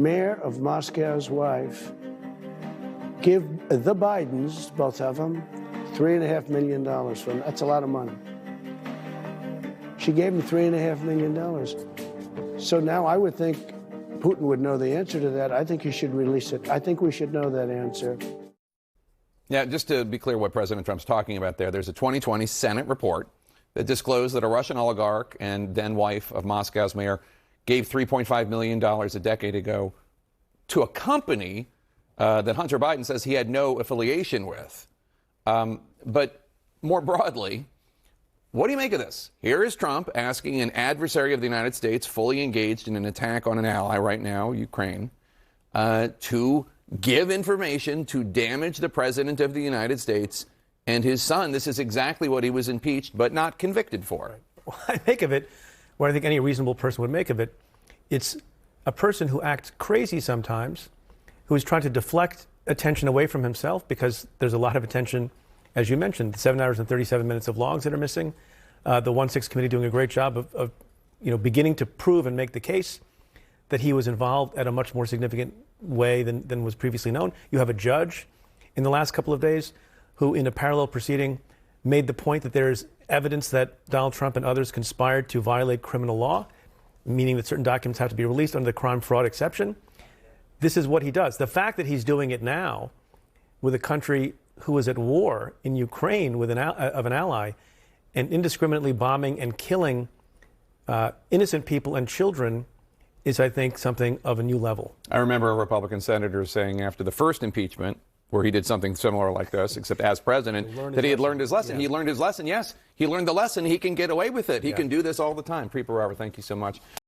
Mayor of Moscow's wife give the Bidens, both of them, $3.5 million for them. That's a lot of money. She gave him $3.5 million. So now I would think Putin would know the answer to that. I think he should release it. I think we should know that answer. Yeah, just to be clear what President Trump's talking about there's a 2020 Senate report that disclosed that a Russian oligarch and then wife of Moscow's mayor gave $3.5 million a decade ago to a company that Hunter Biden says he had no affiliation with. But more broadly, what do you make of this? Here is Trump asking an adversary of the United States, fully engaged in an attack on an ally right now, Ukraine, to give information to damage the president of the United States and his son. This is exactly what he was impeached but not convicted for. Well, I make of it what I think any reasonable person would make of it. It's a person who acts crazy sometimes, who is trying to deflect attention away from himself because there's a lot of attention, as you mentioned, the 7 hours and 37 minutes of logs that are missing. The 1-6 committee doing a great job of beginning to prove and make the case that he was involved at a much more significant way than was previously known. You have a judge in the last couple of days who, in a parallel proceeding, made the point that there is evidence that Donald Trump and others conspired to violate criminal law, meaning that certain documents have to be released under the crime fraud exception. This is what he does. The fact that he's doing it now with a country who is at war in Ukraine with an ally and indiscriminately bombing and killing innocent people and children is, I think, something of a new level. I remember a Republican senator saying after the first impeachment, where he did something similar like this, except as president, that he had learned his lesson. Yeah. He learned his lesson, yes. He learned the lesson. He can get away with it. He can do this all the time. Preet Bharara, thank you so much.